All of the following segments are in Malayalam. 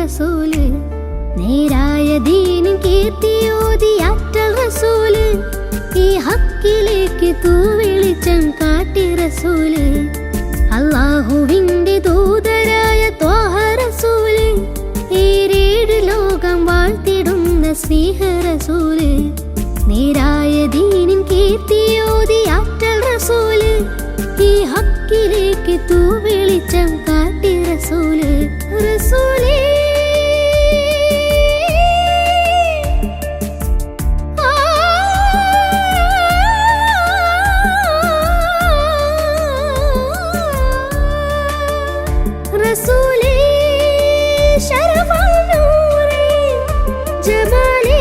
റസൂല്, നേരായ ദീനിൻ കീർത്തിയോതിയാറ്റൽ റസൂല്, ഈ ഹക്കിലേക്ക് തൂവെളിച്ചം കാട്ടി റസൂല്, അല്ലാഹുവിന്റെ ദൂതരായ ത്വാഹ റസൂല്, ഏഴ് ലോകം വാഴ്ത്തിടുന്ന സ്നേഹ റസൂല്, നേരായ ദീനിൻ കീർത്തിയോതിയാറ്റൽ റസൂല്, ഈ ഹക്കിലേക്ക് തൂവെളിച്ചം കാട്ടി റസൂല്, റസൂലേ റസൂലേ ശരഫൽ നൂറേ ജമാലേ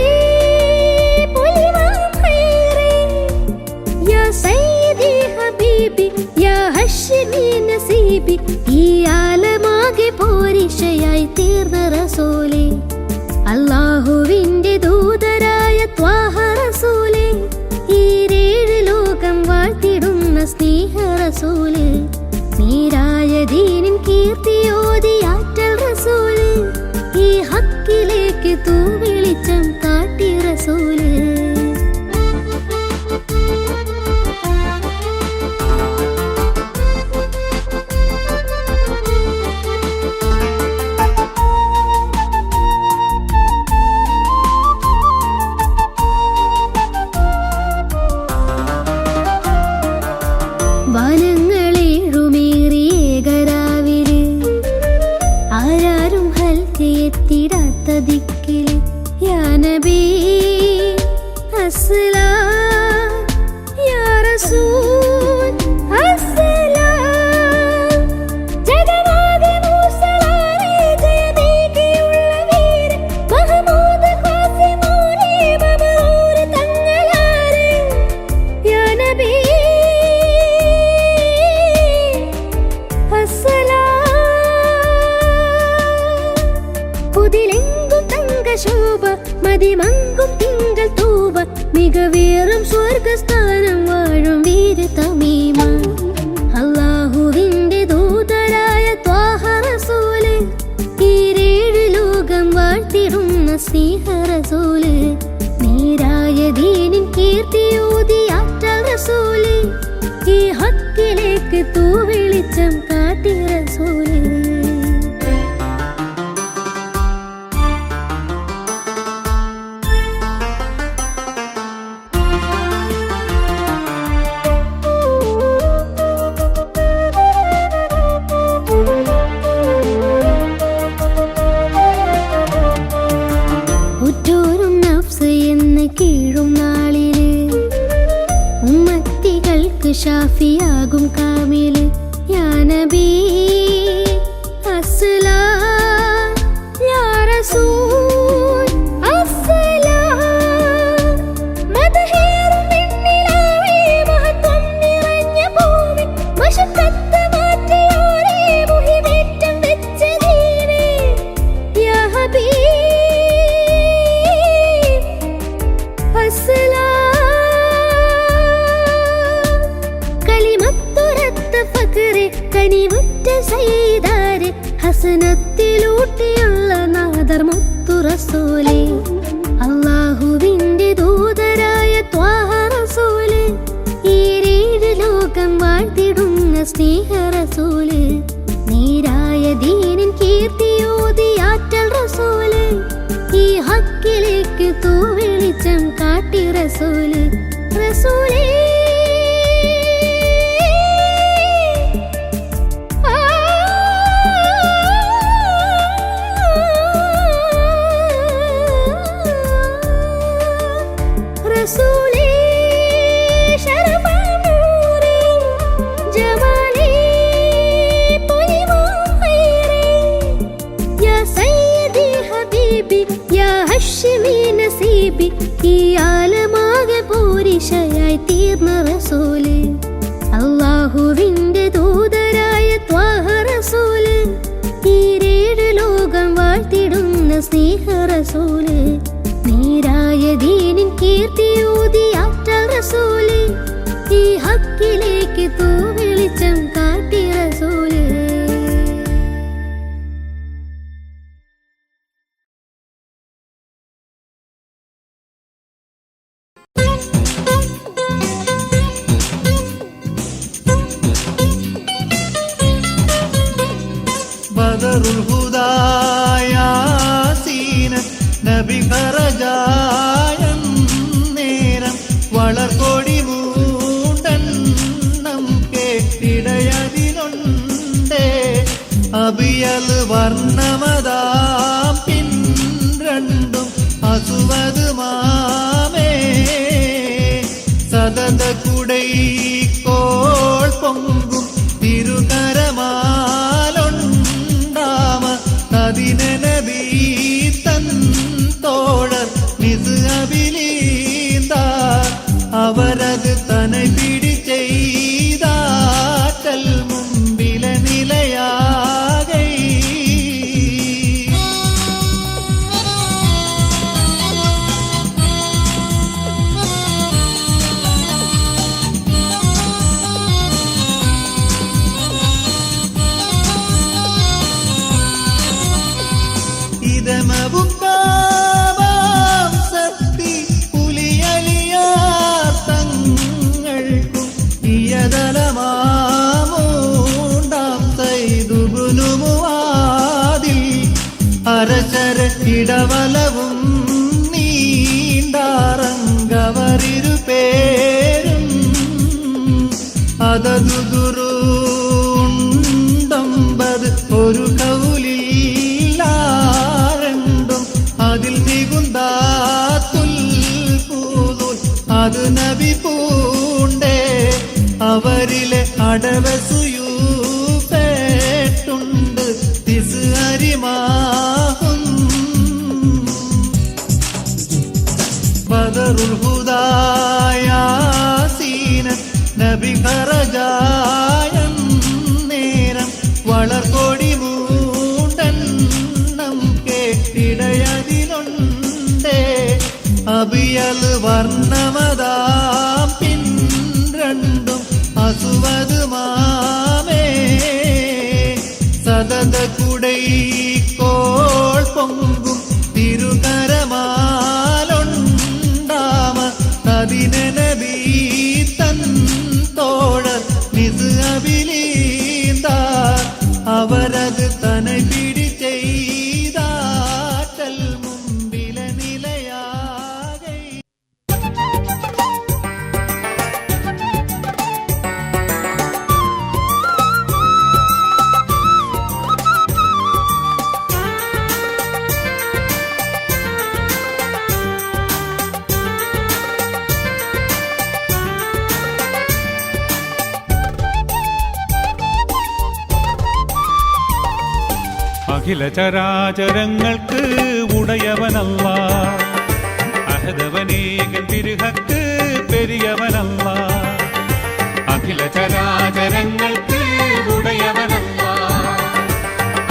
പുലിവാൻ ഖൈറേ യാ സയ്യിദി ഹബീബി യാ ഹശ്മി നസീബി, ഈ ആലമാകെ പോരിശയായി തീർന്ന റസൂലേ, അല്ലാഹുവിന്റെ ദൂതരായ ത്വാഹ റസൂലേ, ഈ ഏഴ് ലോകം വാഴ്ത്തിടുന്ന സ്നേഹ റസൂല്, നേരായ ദീനിൻ കീർത്തിയോതിയാറ്റൽ റസൂല്, ഈ ഹക്കിലേക്ക് തൂവെളിച്ചം കാട്ടി റസൂല്. വനങ്ങളേഴുമേറിയേകരാവില് ആരാരും ഹൽക്കെത്തിടാത്ത ദിക്കില് യാ നബി അസ്സലാം യാ റസൂൽ അസ്സലാം, ജഗന്നാഥ മൂസലാരേ ജയമേകിയുള്ള വീര മഹമൂദ് ഖാസിമൂലേ മമറൂർ തങ്ങളാരേ യാ നബി പുതിലെങ്കും തങ്കശോഭ മതിമങ്കും തിങ്കൾ തൂവ, മികവേറും സ്വർഗസ്ഥാനം വാഴും വീര തമീമ, അല്ലാഹുവിന്റെ ദൂതരായ ത്വാഹ റസൂല്, ഈ ഏഴ് ലോകം വാഴ്ത്തിടുന്ന സ്നേഹ റസൂല്, നേരായ ദീനിൻ കീർത്തിയോതിയാറ്റൽ റസൂല്, ഈ ഹക്കിലേക്ക് തൂവെളിച്ചം കാട്ടി റസൂല്. ഉറ്റോരും നഫ്സ് എന്ന് കീഴും നാളില് ഉമ്മത്തികൾക്ക് ഷാഫിയാകും കാമില്, യാ നബി അസ്സലാം യാ റസൂൽ അസ്സലാം, മദഹേറും പെണ്ണിലാവേ മഹത്വം നിറഞ്ഞ ഭൂമി, മശക്കത്ത് മാറ്റിയോരേ മുഹിമേറ്റം വെച്ച ദീനേ, യാ ഹബീബ് കലിമത്തുരത്ത ഫഖറെ കനിവുറ്റ സയ്യിദാരെ, ഹസനത്തിലൂട്ടിയുള്ള നാദർ മുത്തു റസൂലേ, അല്ലാഹുവിന്റെ ദൂതരായ ത്വാഹ റസൂല്, ഈ ഏഴ് ലോകം വാഴ്ത്തിടുന്ന സ്നേഹ റസൂല്, നേരായ ദീനിൻ കീർത്തിയോതിയാറ്റൽ റസൂല്, ഈ ഹക്കിലേക്ക് തൂവെളിച്ചം കാട്ടി റസൂല്, റസൂലേ റസൂലേ ശരഫൽ നൂറേ ജമാലേ പുലിവാൻ ഖൈറേ യാ സയ്യിദി ഹബീബി യാ ഹശ്മി നസീബി, ഈ ആലമാകെ പോരിശയായി തീർന്ന റസൂല്, അല്ലാഹുവിന്റെ ദൂതരായ ത്വാഹ റസൂല്, ഈ ഏഴ് ലോകം വാഴ്ത്തിടുന്ന സ്നേഹ റസൂല്, നേരായ ദീനിൻ കീർത്തിയോതിയാറ്റൽ റസൂല്, ഈ ഹക്കിലേക്ക് തൂവെളിച്ചം കാട്ടി റസൂല്. ബദറുൽ ഹുദായാസീന നബി ഖറജായം നേരം വളർകൊടി മൂണ്ടെണ്ണം കേട്ടിടയതിനുണ്ടേ അബിയൽ വർണ്ണമതാം പിൻരണ്ടും അസുവത് മാമേ സതത കുടൈക്കോൾ പൊങ്കും തിരുകരമാലൊണ്ടാമ നദിനബീ തൻ തോഴർ നിസ് അബിലീന്ത അവരത് തനെ പിടി ചെയ്താറ്റൽ മുമ്പില നിലയാകൈ ഇതമബുക്കാവാം സത്തി പുലിയലിയാർ തങ്ങൾക്കും ഇയതലമാമൂണ്ടാം സൈദുബുനുമുവാതിൽ അരശര ഇടവലവും നീണ്ടാറങ്കവരിരു പേരും അതതുദുരുണ്ടമ്പത് ഒരു കൗലില്ലാരണ്ടും അതിൽ മികുന്താത്തുൽ പൂതുൽ അത് നബി പൂണ്ടേ അവരിലെ അടവസുയൂപ്പേട്ടുണ്ട് തിസ് അരിമാഹും ബദറുൽ ഹുദായാസീന നബി ഖറജായം നേരം വളർകൊടി മൂണ്ടെണ്ണം കേട്ടിടയതിനുണ്ടേ അബിയൽ വർണ്ണമതാം പിൻരണ്ടും അസുവത് മാമേ സതത കുടൈക്കോൾ പൊങ്കും തിരുകരമാലൊണ്ടാമ നദിനബീ തൻ തോഴർ നിസ് അബിലീന്ത അവരത് തനെ പിടി ചെയ്താറ്റൽ മുമ്പില നിലയാകൈ അഖില ചരാചരങ്ങൾക്ക് ഉടയവനല്ല അഹദവനേകൻ തിരുഹക്ക് പെരിയവനല്ല അഖില ചരാചരങ്ങൾക്ക് ഉടയവനല്ല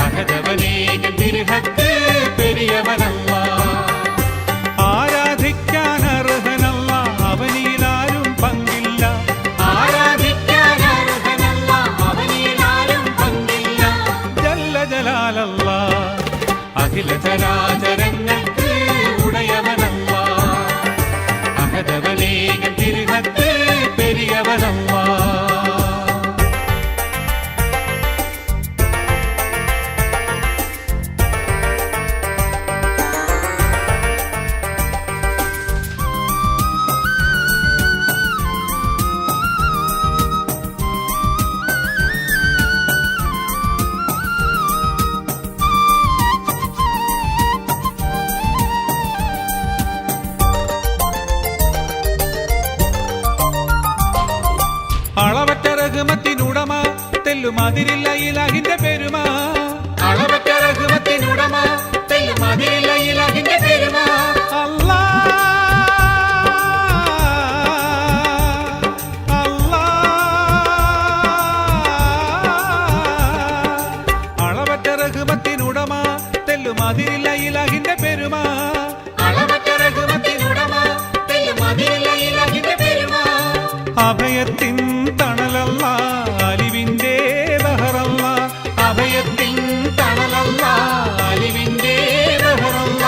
അഹദവനേകൻ തിരുഹക്ക് പെരിയവനല്ല ആരാധിക്കാൻ അർഹനല്ല അവനിലാരും പങ്കില്ല ആരാധിക്കാൻ അർഹനല്ല അവനിലാരും പങ്കില്ല ജല്ല ജലാലല്ല അഖില ചരാചരങ്ങൾക്ക് ഉടയവനല്ല അഹദവനേകൻ തിരുഹക്ക് പെരിയവനല്ല അളവറ്റ റഹ്മത്തിനുടമ തെല്ലുമതിരില്ല ഇലാഹിന്റെ പെരുമ അളവറ്റ റഹ്മത്തിനുടമ തെല്ലുമതിരില്ല ഇലാഹിന്റെ പെരുമ അല്ലാ അല്ലാ അളവറ്റ റഹ്മത്തിനുടമ തെല്ലുമതിരില്ല ഇലാഹിന്റെ പെരുമ അളവറ്റ റഹ്മത്തിനുടമ തെല്ലുമതിരില്ല ഇലാഹിന്റെ പെരുമ അഭയത്തിൻ തണലല്ല അലിവിന്റെ ബഹറല്ല അഭയത്തിൻ തണലല്ല അലിവിന്റെ ബഹറല്ല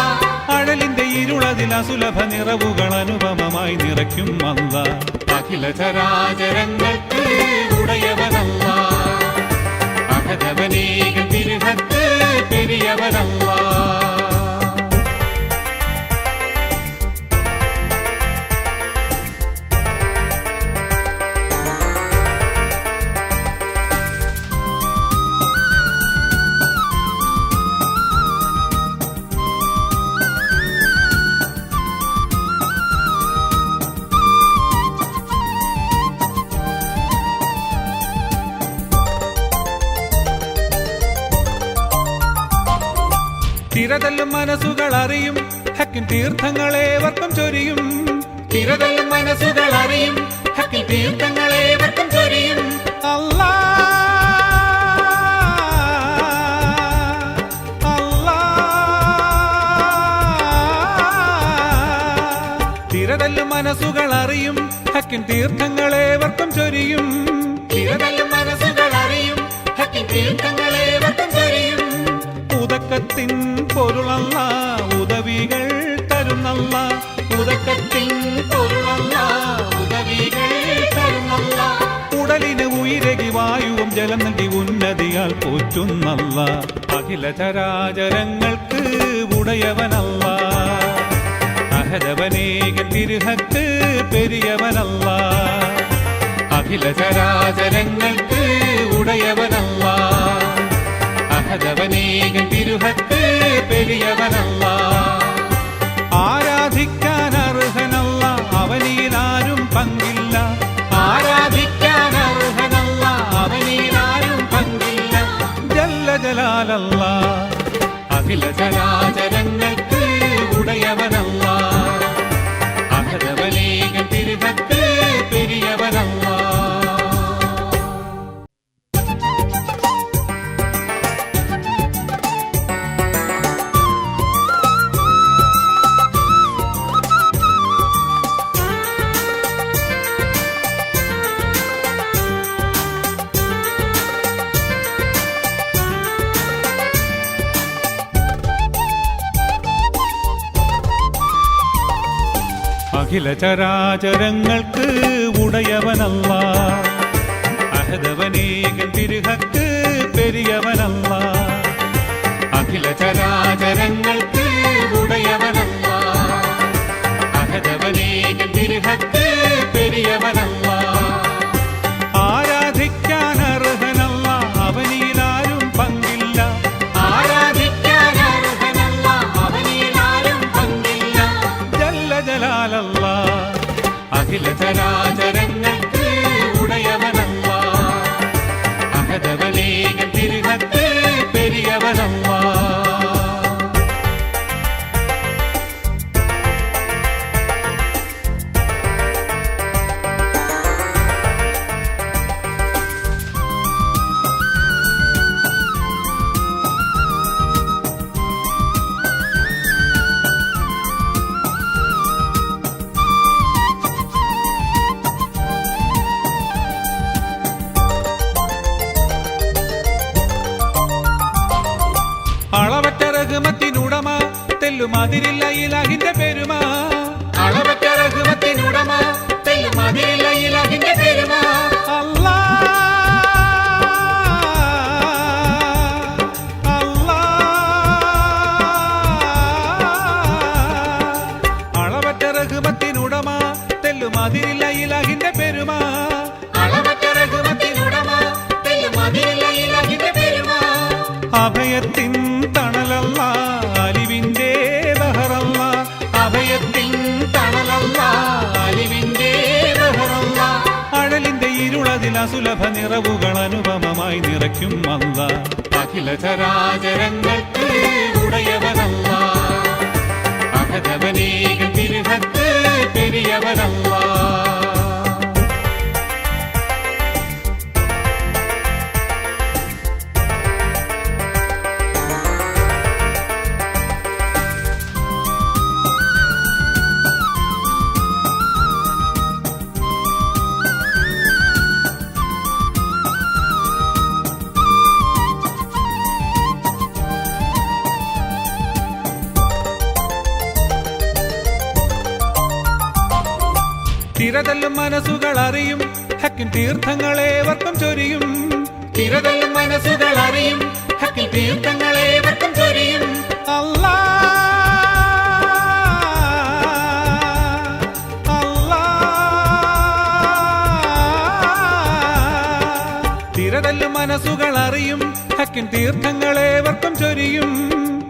അഴലിന്റെ ഇരുളതിൽ അസുലഭ നിറവുകൾ അനുപമമായി നിറയ്ക്കും അല്ല അഖില ചരാചരങ്ങൾക്ക് ഉടയവനല്ല അഹദവനേകൻ തിരുഹക്ക് തിരതല്ലും മനസ്സുകൾ അറിയും ഹക്കിൻ തീർത്ഥങ്ങളേവർക്കും ചൊരിയും. തിരതല്ലും മനസ്സുകൾ അറിയും ഹക്കിൻ തീർത്ഥങ്ങളേവർക്കും ചൊരിയും. അല്ലാ തിരതല്ലും മനസ്സുകൾ അറിയും ഹക്കിൻ തീർത്ഥങ്ങളേവർക്കും ചൊരിയും. തിരതല്ലും മനസ്സുകൾ അറിയും ഹക്കിൻ തീർത്ഥങ്ങളേവർക്കും ചൊരിയും. ഉദക്കത്തിൻ പൊരുളല്ല ഉദവികൾ തരുന്നല്ല. ഉദക്കത്തിൻ പൊരുളല്ല ഉദവികൾ തരുന്നല്ല. ഉടലിന് ഉയരകി വായുവും ജലം നൽകി ഉന്നതിയാൽ പോറ്റുന്നല്ല. അഖില ചരാചരങ്ങൾക്ക് ഉടയവനല്ല. അഹദവനേകൻ തിരുഹക്ക് പെരിയവനല്ല. അഖില ചരാചരങ്ങൾക്ക് ഉടയവനല്ല. അഹദവനേകൻ തിരുഹക്ക് പെരിയവനല്ല. ആരാധിക്കാൻ അർഹനല്ല അവനിലാരും പങ്കില്ല. ആരാധിക്കാൻ അർഹനല്ല അവനിലാരും പങ്കില്ല. ജല്ല ജലാലല്ല അഖില ചരാചരങ്ങൾക്ക് ഉടയവനല്ല. അഹദവനേകൻ തിരുഹക്ക് പെരിയവനല്ല. അഖില ചരാചരങ്ങൾക്ക് ഉടയവനല്ല. അഹദവനേകൻ തിരുഹക്ക് പെരിയവനല്ല. അഖില ചരാചരങ്ങൾക്ക് ഉടയവനല്ല. അഹദവനേകൻ തിരുഹക്ക് പെരിയവനല്ല. ആരാധിക്കാൻ അർഹനല്ല അവനിലാരും പങ്കില്ല. ആരാധിക്കാൻ അർഹനല്ല അവനിലാരും പങ്കില്ല. ജല്ല ജലാലല്ല അഖില ചരാചരങ്ങൾക്ക് ഉടയവനല്ല. അഹദവനേകൻ തിരുഹക്ക് പെരിയവനല്ല. അളവറ്റ റഹ്മത്തിനുടമ തെല്ലും അതിരില്ല ഇലാഹിന്റെ പെരുമ. അളവറ്റ റഹ്മത്തിനുടമ തെല്ലും അതിരില്ല ഇലാഹിന്റെ പെരുമ. അല്ലാ അല്ലാ അളവറ്റ റഹ്മത്തിനുടമ തെല്ലും അതിരില്ല ഇലാഹിന്റെ പെരുമ. അളവറ്റ റഹ്മത്തിനുടമ തെല്ലും അതിരില്ല ഇലാഹിന്റെ പെരുമ. അഭയത്തിൻ തണലല്ല അലിവിന്റെ ബഹറല്ല. അഭയത്തിൻ തണലല്ല അലിവിന്റെ ബഹറല്ല. അഴലിന്റെ ഇരുളതിൽ അസുലഭ നിറവുകൾ അനുപമമായി നിറയ്ക്കും അല്ല. അഖില ചരാചരങ്ങൾക്ക് ഉടയവനല്ല. അഹദവനേകൻ തിരുഹക്ക് പെരിയവനല്ല. തിരതല്ലും മനസ്സുകൾ അറിയും ഹക്കിൻ തീർത്ഥങ്ങളേവർക്കും ചൊരിയും. തിരതല്ലും മനസ്സുകൾ അറിയും ഹക്കിൻ തീർത്ഥങ്ങളേവർക്കും ചൊരിയും. അല്ലാ അല്ലാ തിരതല്ലും മനസ്സുകൾ അറിയും ഹക്കിൻ തീർത്ഥങ്ങളേവർക്കും ചൊരിയും.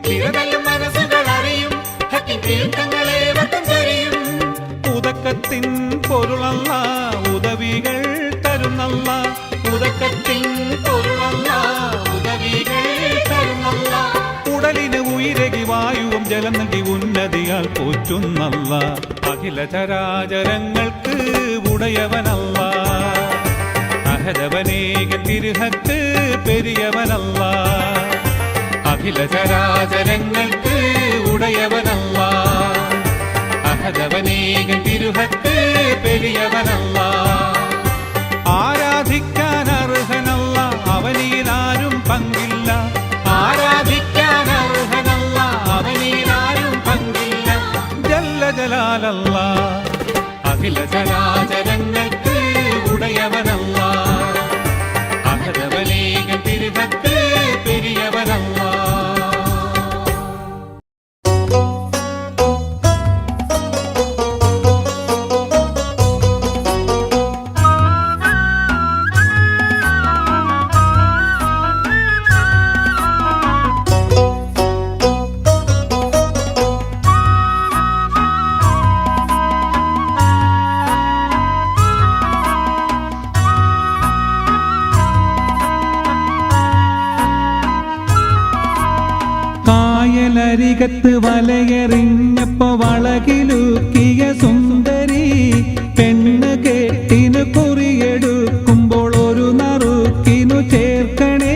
തിരതല്ലും മനസ്സുകൾ അറിയും ഹക്കിൻ തീർത്ഥങ്ങളേവർക്കും ചൊരിയും. ഉദക്കത്തിൻ പൊരുളല്ല ഉദവികൾ തരുന്നല്ല. ഉദക്കത്തിൻ പൊരുളല്ല ഉദവികൾ തരുന്നല്ല. ഉടലിന് ഉയരകി പോറ്റുന്നല്ല, അഖില ചരാചരങ്ങൾക്ക് ഉടയവനല്ല, അഹദവനേക തിരുഹക്ക് പെരിയവനല്ല, അഖില ചരാചരങ്ങൾക്ക് ഉടയവനല്ല, അഹദവനേക തിരുഹക്ക് പെരിയവനല്ല. ആരാധിക്കാൻ അർഹനല്ല, അവനിലാരും പങ്കില്ല, ആരാധിക്കാൻ അർഹനല്ല, അവനിലാരും പങ്കില്ല. ജല്ല ജലാലല്ല, അഖില ചരാചരങ്ങൾക്ക് ഉടയവനല്ല, അഹദവനേക തിരുഹക്ക് പെരിയവനല്ല. കായലരികത്ത് വലയെറിഞ്ഞപ്പോ വളകിലൂക്കിയ സുന്ദരി പെണ്ണ് കെട്ടിനു കുറിയെടുക്കുമ്പോൾ ഒരു നറുക്കിനു ചേർക്കണേ.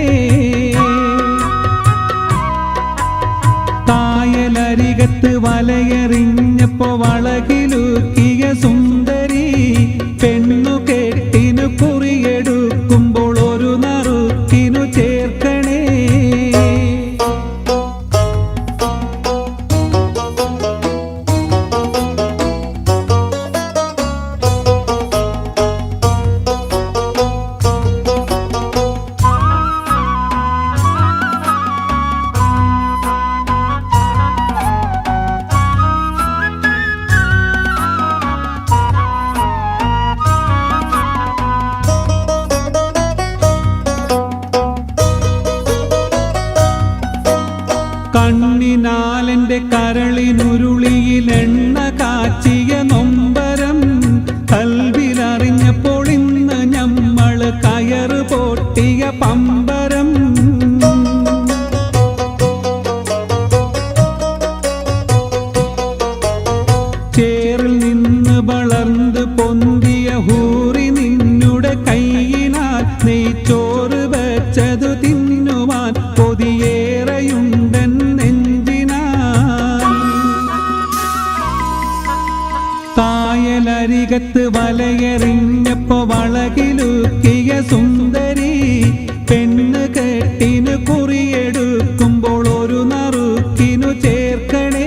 കായലരികത്ത് വലയെറിഞ്ഞപ്പോ വളകിലൂക്കിയ സുന്ദരി പെണ്ണു കെട്ടിനു കുറിയെടുക്കുമ്പോൾ ഒരു നറുക്കിനു ചേർക്കണേ. കണ്ണിനാലെന്റെ കരളിനുരുളിയിൽ എണ്ണ കാച്ചിയ നൊമ്പരം കൽവിലറിഞ്ഞപ്പോൾ ഇന്ന് ഞമ്മള് കയറ് പൊട്ടിയ പമ്പരം. ചേറിൽ നിന്ന് വളർന്ന് പൊന്തിയ ഹൂറി നിന്നുടെ കൈയിനാൽ നെയ്ച്ചോറ് വെച്ചതു തിന്നുവാൻ കൊതിയേറെയുണ്ടൻ നെഞ്ചിനാൽ. കായലരികത്ത് വലയെറിഞ്ഞപ്പോ വളകിലൂക്കിയ സുന്ദരി പെണ്ണ് കെട്ടിനു കുറിയെടുക്കുമ്പോൾ ഒരു നറുക്കിനു ചേർക്കണേ.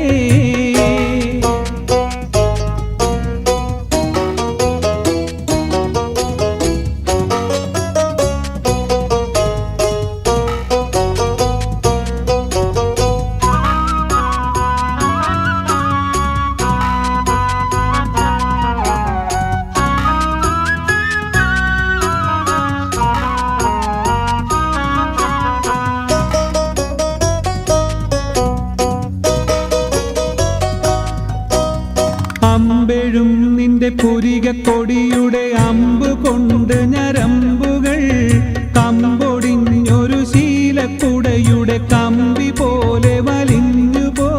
അമ്പെഴും നിന്റെ പുരിക കൊടിയുടെ അമ്പ് കൊണ്ട് ഞരമ്പുകൾ കമ്പൊടിഞ്ഞൊരു ശീലക്കുടയുടെ കമ്പി പോലെ വലിഞ്ഞുപോ.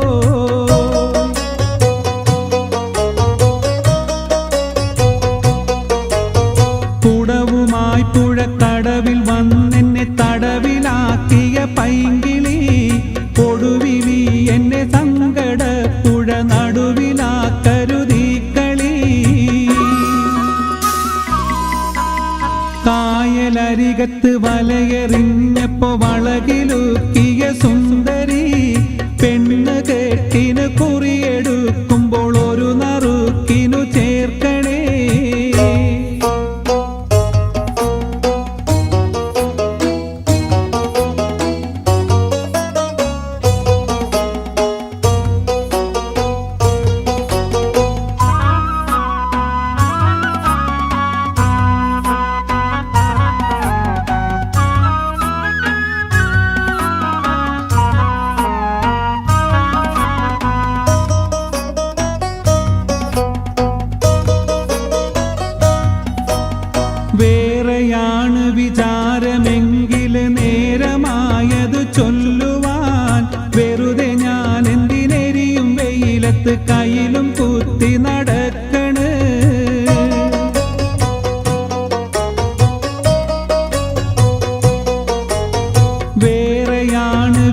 കുടവുമായി പുഴക്കടവിൽ വന്നെന്നെ തടവിലാക്കിയ പൈങ്കിളി കൊടുവിലി എന്നെ സങ്കട പുഴ നടുവിലാക്കരുതീ കളി. കായലരികത്ത് വലയെറിഞ്ഞപ്പോ വളകിലൂക്കിയ സുന്ദരി പെണ്ണ് കെട്ടിനു കുറിയെടുക്കുമ്പോൾ ഒരു നറുക്കിനു ചേർക്കണേ.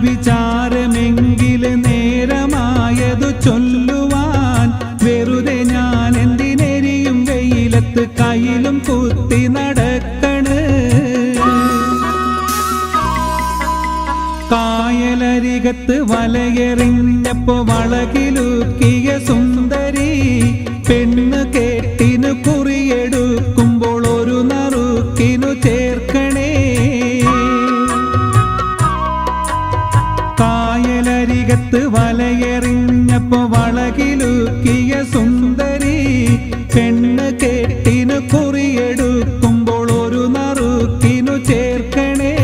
വിചാരമെങ്കില് നേരമായതു ചൊല്ലുവാൻ വെറുതെ ഞാൻ എന്തിനെരിയും വെയിലത്ത് കയ്യിലും കുത്തി നടക്കണ്. കായലരികത്ത് വലയെറിഞ്ഞപ്പോ വളകിലുക്കിയ സുന്ദരി പെണ്ണ് കേട്ടിനു കുറിയെടുക്കുമ്പോൾ ഒരു നറുക്കിനു ചേർക്കണേ. കായലരികത്ത് വലയെറിഞ്ഞപ്പോ വളകിലുക്കിയ സുന്ദരി പെണ്ണ് കേട്ടിനു കുറിയെടുക്കുമ്പോൾ ഒരു നറുക്കിനു ചേർക്കണേ.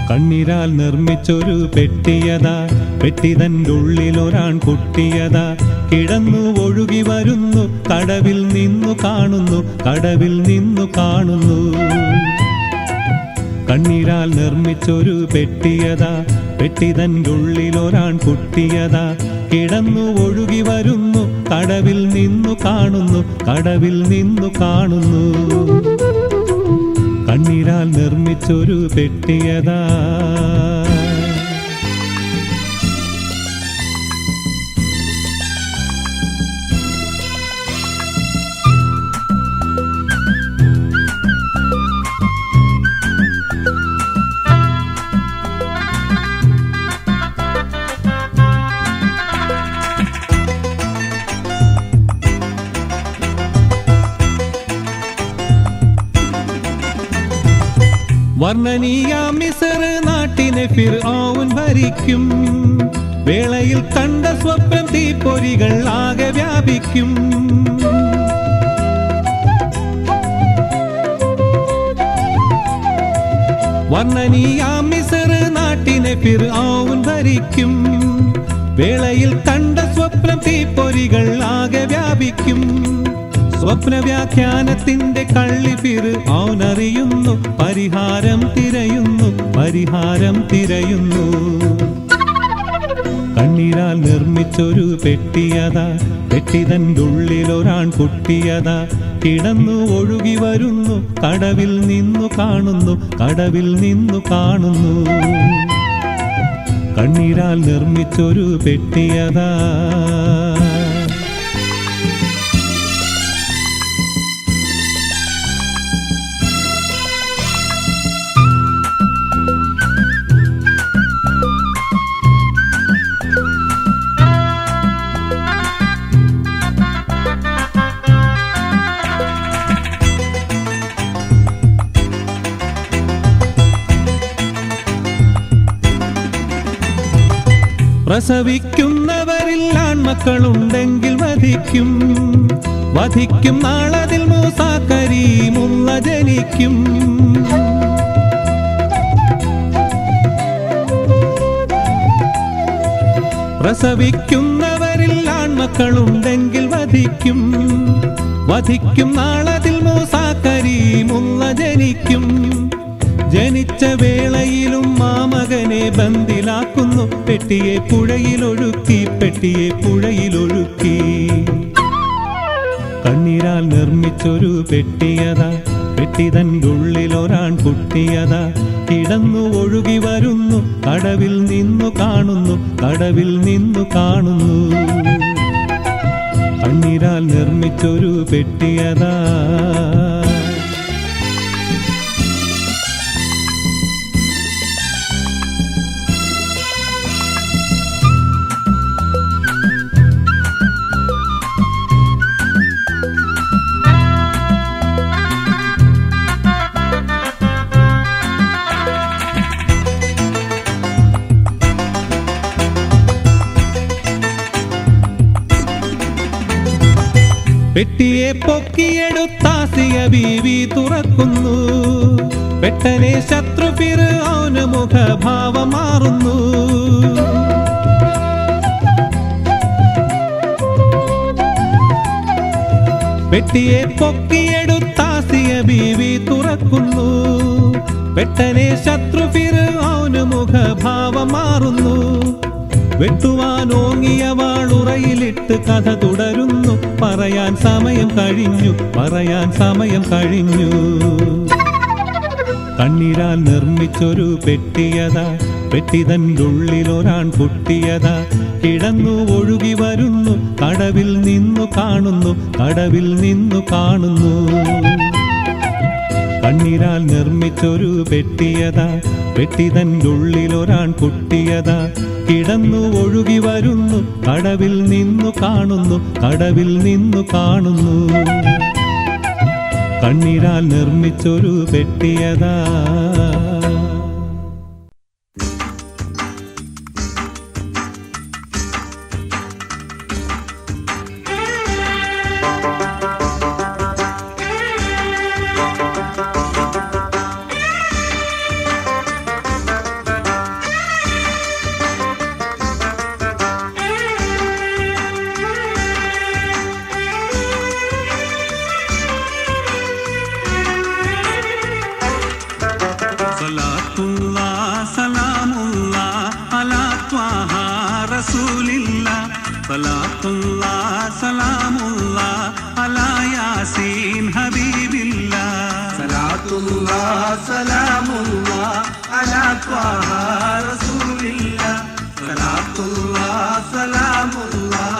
കണ്ണീരാൽ നിർമ്മിച്ചൊരു പെട്ടിയതാ, പെട്ടിതൻ്റെ ഉള്ളിലൊരാൺ കുട്ടിയതാ, കിടന്നു ഒഴുകി വരുന്നു, കടവിൽ നിന്നു കാണുന്നു, കടവിൽ നിന്നു കാണുന്നു. കണ്ണീരാൽ നിർമ്മിച്ചൊരു പെട്ടിയതാ, പെട്ടിതൻ്റെ ഉള്ളിലൊരാൺ കുട്ടിയതാ, കിടന്നു ഒഴുകി വരുന്നു, കടവിൽ നിന്നു കാണുന്നു, കടവിൽ നിന്നു കാണുന്നു. കണ്ണീരാൽ നിർമ്മിച്ചൊരു പെട്ടിയതാ. വർണ്ണനീയ മിസ്ർ നാട്ടിനെ ഫിർഔൻ ഭരിക്കും വേളയിൽ കണ്ട സ്വപ്നം തീപ്പൊരികൾ ആകെ വ്യാപിക്കും. വർണ്ണനീയ മിസ്ർ നാട്ടിനെ ഫിർഔൻ ഭരിക്കും വേളയിൽ കണ്ട സ്വപ്നം തീപ്പൊരികൾ ആകെ വ്യാപിക്കും. സ്വപ്ന വ്യാഖ്യാനത്തിന്റെ കള്ളി ഫിർഔൻ അറിയുന്നു, പരിഹാരം തിരയുന്നു, പരിഹാരം തിരയുന്നു. കണ്ണീരാൽ നിർമ്മിച്ചൊരു പെട്ടിയതാ, പെട്ടിതൻ്റെ ഉള്ളിലൊരാൺ കുട്ടിയതാ, കിടന്നു ഒഴുകി വരുന്നു, കടവിൽ നിന്നു കാണുന്നു, കടവിൽ നിന്നു കാണുന്നു. കണ്ണീരാൽ നിർമ്മിച്ചൊരു പെട്ടിയതാ. പ്രസവിക്കുന്നവരിൽ ആൺമക്കളുണ്ടെങ്കിൽ വധിക്കും, വധിക്കും നാളതിൽ മൂസാ കരീമുള്ള ജനിക്കും. പ്രസവിക്കുന്നവരിൽ ആൺമക്കളുണ്ടെങ്കിൽ വധിക്കും, വധിക്കും നാളതിൽ മൂസാ കരീമുള്ള ജനിക്കും. ജനിച്ച വേളയിലും മാമകനെ ബന്ദിലാക്കുന്നു, പെട്ടിയെ പുഴയിലൊഴുക്കി, പെട്ടിയെ പുഴയിലൊഴുക്കി. കണ്ണീരാൽ നിർമ്മിച്ചൊരു പെട്ടിയതാ, പെട്ടിതൻ്റെ ഉള്ളിലൊരാൺ കുട്ടിയതാ, കിടന്നു ഒഴുകി വരുന്നു, കടവിൽ നിന്നു കാണുന്നു, കടവിൽ നിന്നു കാണുന്നു. കണ്ണീരാൽ നിർമ്മിച്ചൊരു പെട്ടിയതാ. പെട്ടിയെ പൊക്കിയെടുത്താസിയ ബീവി തുറക്കുന്നു. പെട്ടനെ ശത്രു ഫിർഔന് മുഖഭാവം മാറുന്നു. പെട്ടിയെ പൊക്കിയെടുത്താസിയ ബീവി തുറക്കുന്നു. പെട്ടനെ ശത്രു ഫിർഔന് മുഖഭാവം മാറുന്നു. വെട്ടുവാൻ ഓങ്ങിയ വാളുറയിലിട്ട് കഥ തുടരുന്നു. പറയാൻ സമയം കഴിഞ്ഞു, പറയാൻ സമയം കഴിഞ്ഞു. കണ്ണീരാൽ നിർമ്മിച്ചൊരു പെട്ടിയതാ, പെട്ടിതൻ്റെ ഉള്ളിലൊരാൺ പൊട്ടിയതാ. കിടന്നു ഒഴുകി വരുന്നു, കടവിൽ നിന്നു കാണുന്നു, കടവിൽ നിന്നു കാണുന്നു. കണ്ണീരാൽ നിർമ്മിച്ചൊരു പെട്ടിയതാ, പെട്ടിതൻ്റെ ഉള്ളിലൊരാൺ പൊട്ടിയതാ. കിടന്നു ഒഴുകി വരുന്നു, കടവിൽ നിന്നു കാണുന്നു, കടവിൽ നിന്നു കാണുന്നു. കണ്ണീരാൽ നിർമ്മിച്ചൊരു പെട്ടിയതാ. സലാമുല്ലാ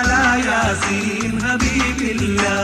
അലാ യാസീൻ ഹബീബില്ലാ.